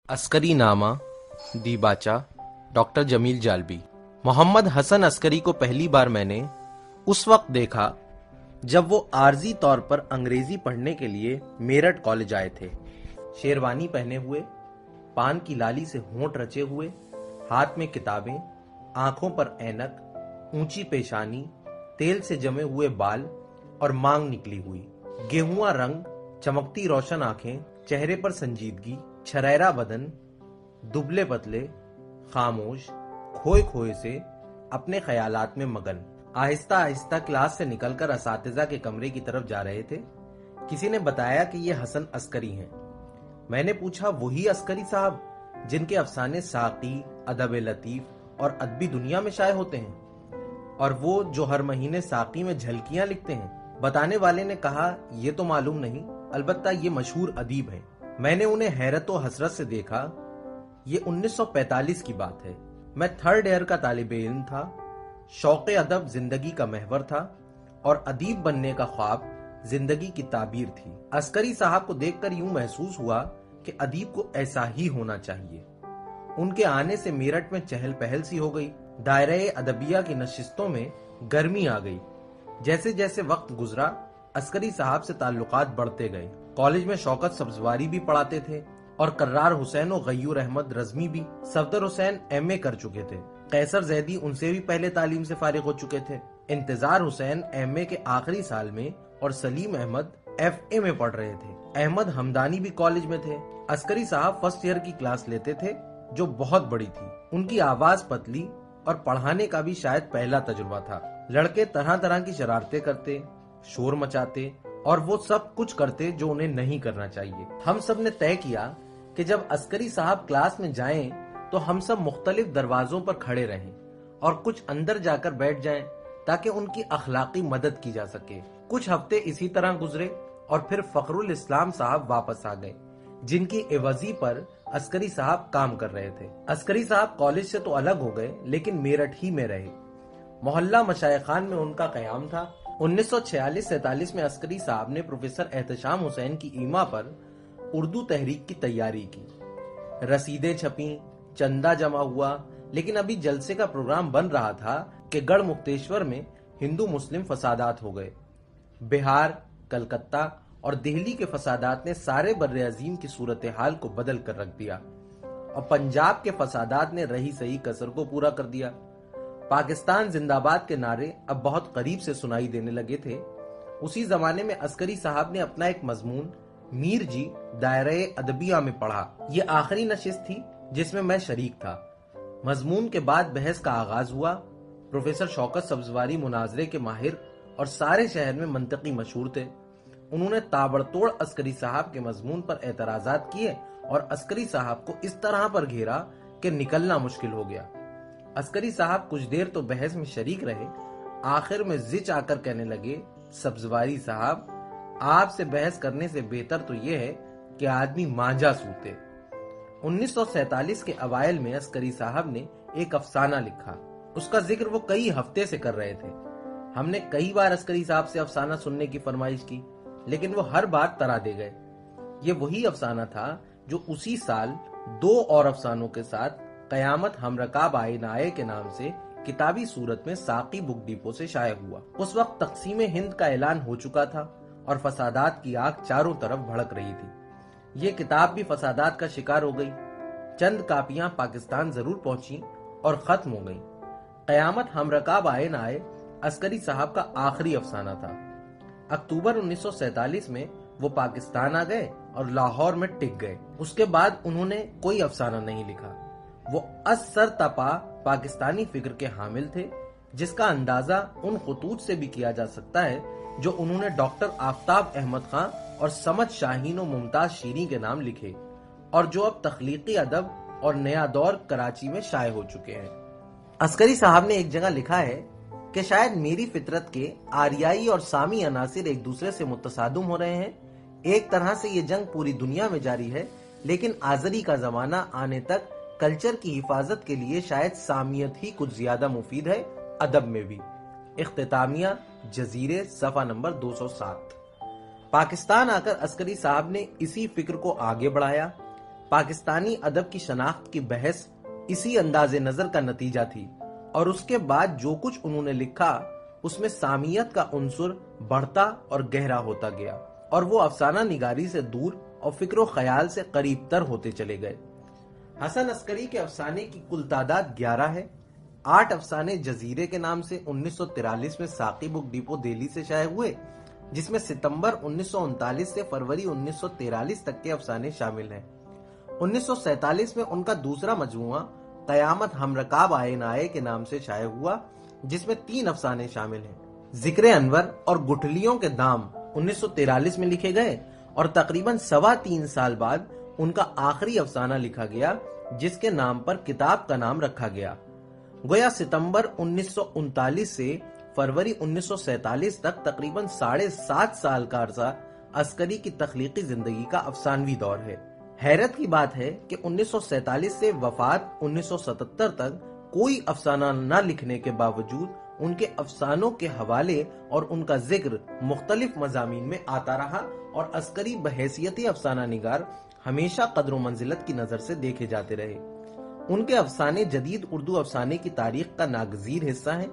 अस्करी नामा दीबाचा डॉक्टर जमील जालबी। मोहम्मद हसन अस्करी को पहली बार मैंने उस वक्त देखा जब वो आर्जी तौर पर अंग्रेजी पढ़ने के लिए मेरठ कॉलेज आए थे। शेरवानी पहने हुए, पान की लाली से होंठ रचे हुए, हाथ में किताबें, आंखों पर ऐनक, ऊंची पेशानी, तेल से जमे हुए बाल और मांग निकली हुई, गेहुआ रंग, चमकती रोशन आंखें, चेहरे पर संजीदगी, छरैरा बदन, दुबले पतले, खामोश, खोए खोए से अपने ख्यालात में मगन। आहिस्ता आहिस्ता क्लास से निकलकर असातिज़ा के कमरे की तरफ जा रहे थे। किसी ने बताया कि ये हसन अस्करी हैं। मैंने पूछा, वही अस्करी साहब जिनके अफसाने साकी, अदब लतीफ और अदबी दुनिया में शाये होते हैं, और वो जो हर महीने साकी में झलकियां लिखते हैं? बताने वाले ने कहा, ये तो मालूम नहीं, अलबत्ता ये मशहूर अदीब हैं। मैंने उन्हें हैरत व हसरत से देखा। ये 1945 की बात है। मैं थर्ड ईयर का तालिबे इल्म था। शौक़ अदब जिंदगी का महवर था और अदीब बनने का ख्वाब जिंदगी की ताबीर थी। अस्करी साहब को देखकर यूं महसूस हुआ कि अदीब को ऐसा ही होना चाहिए। उनके आने से मेरठ में चहल पहल सी हो गई। दायरे अदबिया की नशिस्तों में गर्मी आ गई। जैसे जैसे वक्त गुजरा, अस्करी साहब से ताल्लुकात बढ़ते गए। कॉलेज में शौकत सब्जवारी भी पढ़ाते थे और कर्रार हुसैन और गयूर अहमद रज़मी भी। सफदर हुसैन एमए कर चुके थे। कैसर जैदी उनसे भी पहले तालीम से फारिग हो चुके थे। इंतजार हुसैन एमए के आखिरी साल में और सलीम अहमद एफए में पढ़ रहे थे। अहमद हमदानी भी कॉलेज में थे। अस्करी साहब फर्स्ट ईयर की क्लास लेते थे, जो बहुत बड़ी थी। उनकी आवाज पतली और पढ़ाने का भी शायद पहला तजुर्बा था। लड़के तरह तरह की शरारतें करते, शोर मचाते और वो सब कुछ करते जो उन्हें नहीं करना चाहिए। हम सब ने तय किया कि जब अस्करी साहब क्लास में जाएं तो हम सब मुख्तलिफ दरवाजों पर खड़े रहें और कुछ अंदर जाकर बैठ जाएं ताकि उनकी अखलाकी मदद की जा सके। कुछ हफ्ते इसी तरह गुजरे और फिर फखरुल इस्लाम साहब वापस आ गए, जिनकी एवजी पर अस्करी साहब काम कर रहे थे। अस्करी साहब कॉलेज से तो अलग हो गए, लेकिन मेरठ ही में रहे। मोहल्ला मशाइखान में उनका कयाम था। 1946-47 में अस्करी साहब ने प्रोफेसर एहतशाम हुसैन की ईमा पर उर्दू तहरीक की तैयारी की। रसीदें छपी, चंदा जमा हुआ, लेकिन अभी जलसे का प्रोग्राम बन रहा था कि गढ़ मुक्तेश्वर में हिंदू मुस्लिम फसादात हो गए। बिहार, कलकत्ता और दिल्ली के फसादात ने सारे बर्रे अजीम की सूरत हाल को बदल कर रख दिया और पंजाब के फसादात ने रही सही कसर को पूरा कर दिया। पाकिस्तान जिंदाबाद के नारे अब बहुत करीब से सुनाई देने लगे थे। उसी जमाने में अस्करी साहब ने अपना एक मजमून मीर जी दायरे अदबिया में पढ़ा। ये आखिरी नशिस्त थी जिसमें मैं शरीक था। मजमून के बाद बहस का आगाज हुआ। प्रोफेसर शौकत सब्जवारी मुनाजरे के माहिर और सारे शहर में मंतकी मशहूर थे। उन्होंने ताबड़तोड़ अस्करी साहब के मजमून पर एतराजात किए और अस्करी साहब को इस तरह पर घेरा कि निकलना मुश्किल हो गया। अस्करी साहब कुछ देर तो बहस में शरीक रहे। आखिर में जिच आकर कहने लगे, सब्जवारी साहब, आपसे बहस करने से बेहतर तो यह है कि आदमी मांझा सूते। 1947 के अवाइल में अस्करी साहब ने एक अफसाना लिखा। उसका जिक्र वो कई हफ्ते से कर रहे थे। हमने कई बार अस्करी साहब से अफसाना सुनने की फरमाइश की, लेकिन वो हर बार तरा दे गए। ये वही अफसाना था जो उसी साल 2 और अफसानों के साथ कयामत हमरकाब आए नाए के नाम से किताबी सूरत में साकी बुक डिपो से शाये हुआ। उस वक्त तकसीम हिंद का ऐलान हो चुका था और फसादात की आग चारों तरफ भड़क रही थी। ये किताब भी फसादात का शिकार हो गई। चंद कापियां पाकिस्तान जरूर पहुंची और खत्म हो गईं। कयामत हमरकाब आए ना आए अस्करी साहब का आखिरी अफसाना था। अक्टूबर 1947 में वो पाकिस्तान आ गए और लाहौर में टिक गए। उसके बाद उन्होंने कोई अफसाना नहीं लिखा। वो असर तपा पाकिस्तानी फिक्र के हामिल थे, जिसका अंदाजा उन खुतूत से भी किया जा सकता है जो उन्होंने डॉक्टर आफताब अहमद खान और समद शाहीन और मुमताज शीरी के नाम लिखे और जो अब तख्लीकी अदब और नया दौर कराची में शाये हो चुके हैं। अस्करी साहब ने एक जगह लिखा है कि शायद मेरी फितरत के आरियाई और सामी अनासिर एक दूसरे से मुतसादुम हो रहे हैं। एक तरह से ये जंग पूरी दुनिया में जारी है, लेकिन आजरी का जमाना आने तक कल्चर की हिफाजत के लिए शायद सामियत ही कुछ ज्यादा मुफीद है, अदब में भी। इख्तितामिया जजीरे, सफा नंबर 207। पाकिस्तान आकर अस्करी साहब ने इसी फिक्र को आगे बढ़ाया। پاکستانی ادب کی شناخت کی بحث اسی انداز نظر کا نتیجہ تھی، اور اس کے بعد جو کچھ انہوں نے لکھا اس میں سامیت کا عنصر بڑھتا اور گہرا ہوتا گیا، اور وہ افسانہ نگاری سے دور اور فکر و خیال سے قریب تر ہوتے چلے گئے۔ حسن عسکری کے افسانے کی کل تعداد 11 ہے۔ 8 افسانے جزیرے کے نام سے 1943 میں ساقی بک ڈیپو دہلی سے شائع ہوئے، جس میں ستمبر 1939 سے فروری 1943 تک کے افسانے شامل ہیں۔ 1947 میں ان کا دوسرا مجموعہ قیامت ہم رکاب آئے نہ آئے کے نام سے شائع ہوا، جس میں 3 افسانے شامل ہیں۔ ذکر انور اور گٹھلیوں کے دام 1943 میں لکھے گئے، اور تقریباً 3.25 سال بعد ان کا آخری افسانہ لکھا گیا، جس کے نام پر کتاب کا نام رکھا گیا۔ گویا ستمبر 1939 سے فروری 1947 تک تقریباً 7.5 سال کا عرصہ عسکری کی تخلیقی زندگی کا افسانوی دور ہے۔ حیرت کی بات ہے کہ 1947 سے وفات 1977 تک کوئی افسانہ نہ لکھنے کے باوجود ان کے افسانوں کے حوالے اور ان کا ذکر مختلف مضامین میں آتا رہا، اور عسکری بحیثیت افسانہ نگار ہمیشہ قدر و منزلت کی نظر سے دیکھے جاتے رہے۔ ان کے افسانے جدید اردو افسانے کی تاریخ کا ناگزیر حصہ ہیں۔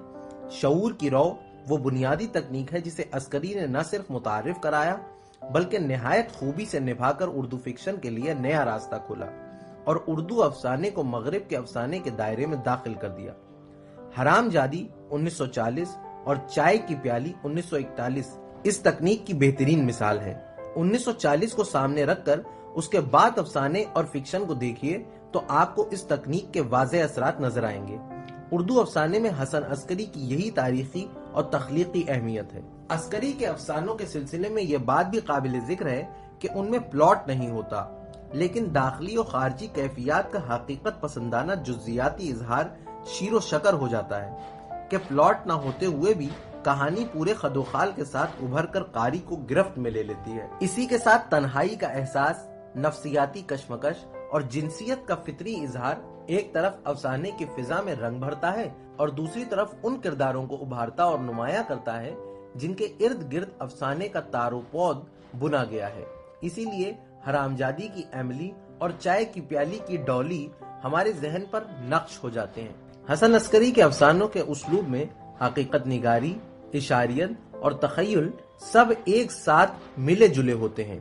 شعور کی رو وہ بنیادی تکنیک ہے جسے عسکری نے نہ صرف متعارف کرایا بلکہ نہایت خوبی سے نبھا کر اردو فکشن کے لیے نیا راستہ کھولا، اور اردو افسانے کو مغرب کے افسانے کے دائرے میں داخل کر دیا۔ حرام جادی 1940 اور چائے کی پیالی 1941 اس تکنیک کی بہترین مثال ہے۔ 1940 کو سامنے رکھ کر اس کے بعد افسانے اور فکشن کو دیکھیے تو آپ کو اس تکنیک کے واضح اثرات نظر آئیں گے۔ اردو افسانے میں حسن عسکری کی یہی تاریخی اور تخلیقی اہمیت ہے۔ عسکری کے افسانوں کے سلسلے میں یہ بات بھی قابل ذکر ہے کہ ان میں پلاٹ نہیں ہوتا، لیکن داخلی و خارجی کیفیات کا حقیقت پسندانہ جزیاتی اظہار شیر و شکر ہو جاتا ہے کہ پلاٹ نہ ہوتے ہوئے بھی کہانی پورے خد و خال کے ساتھ ابھر کر قاری کو گرفت میں لے لیتی ہے۔ اسی کے ساتھ تنہائی کا احساس، نفسیاتی کشمکش اور جنسیت کا فطری اظہار ایک طرف افسانے کی فضا میں رنگ بھرتا ہے، اور دوسری طرف ان کرداروں کو ابھارتا اور نمایاں کرتا ہے جن کے ارد گرد افسانے کا تار و پود بنا گیا ہے۔ اسی لیے حرام جادی کی ایملی اور چائے کی پیالی کی ڈولی ہمارے ذہن پر نقش ہو جاتے ہیں۔ حسن عسکری کے افسانوں کے اسلوب میں حقیقت نگاری، اشاریت اور تخیل سب ایک ساتھ ملے جلے ہوتے ہیں۔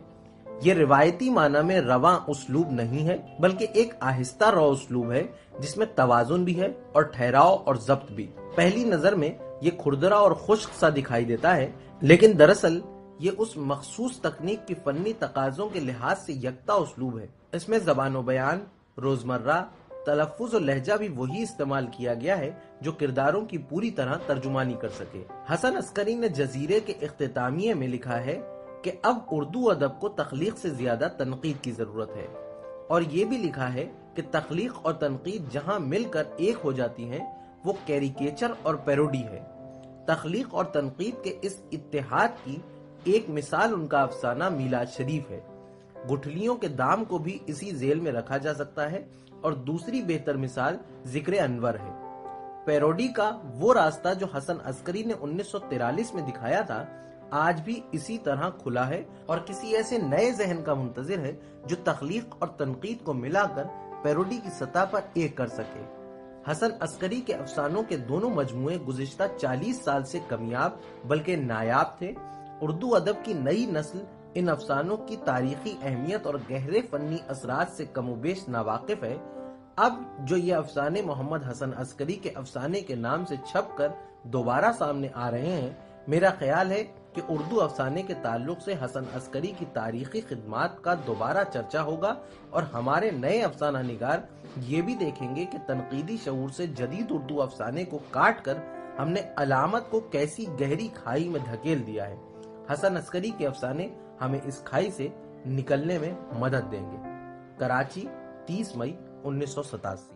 یہ روایتی معنی میں رواں اسلوب نہیں ہے، بلکہ ایک آہستہ رو اسلوب ہے جس میں توازن بھی ہے اور ٹھہراؤ اور ضبط بھی۔ پہلی نظر میں یہ کھردرا اور خشک سا دکھائی دیتا ہے، لیکن دراصل یہ اس مخصوص تکنیک کی فنی تقاضوں کے لحاظ سے یکتا اسلوب ہے۔ اس میں زبان و بیان، روزمرہ تلفظ و لہجہ بھی وہی استعمال کیا گیا ہے جو کرداروں کی پوری طرح ترجمانی کر سکے۔ حسن عسکری نے جزیرے کے اختتامیے میں لکھا ہے کہ اب اردو ادب کو تخلیق سے زیادہ تنقید کی ضرورت ہے، اور یہ بھی لکھا ہے کہ تخلیق اور تنقید جہاں مل کر ایک ہو جاتی ہیں وہ کیریکیچر اور پیروڈی ہے۔ تخلیق اور تنقید کے اس اتحاد کی ایک مثال ان کا افسانہ میلاد شریف ہے۔ گٹھلیوں کے دام کو بھی اسی ذیل میں رکھا جا سکتا ہے، اور دوسری بہتر مثال ذکر انور ہے۔ پیروڈی کا وہ راستہ جو حسن عسکری نے 1943 میں دکھایا تھا آج بھی اسی طرح کھلا ہے، اور کسی ایسے نئے ذہن کا منتظر ہے جو تخلیق اور تنقید کو ملا کر پیروڈی کی سطح پر ایک کر سکے۔ حسن عسکری کے افسانوں کے دونوں مجموعے گزشتہ 40 سال سے کمیاب بلکہ نایاب تھے۔ اردو ادب کی نئی نسل ان افسانوں کی تاریخی اہمیت اور گہرے فنی اثرات سے کم و بیش ناواقف ہے۔ اب جو یہ افسانے محمد حسن عسکری کے افسانے کے نام سے چھپ کر دوبارہ سامنے آ رہے ہیں، میرا خیال ہے کہ اردو افسانے کے تعلق سے حسن عسکری کی تاریخی خدمات کا دوبارہ چرچا ہوگا، اور ہمارے نئے افسانہ نگار یہ بھی دیکھیں گے کہ تنقیدی شعور سے جدید اردو افسانے کو کاٹ کر ہم نے علامت کو کیسی گہری کھائی میں دھکیل دیا ہے۔ حسن عسکری کے افسانے ہمیں اس کھائی سے نکلنے میں مدد دیں گے۔ کراچی، 30 مئی 1987۔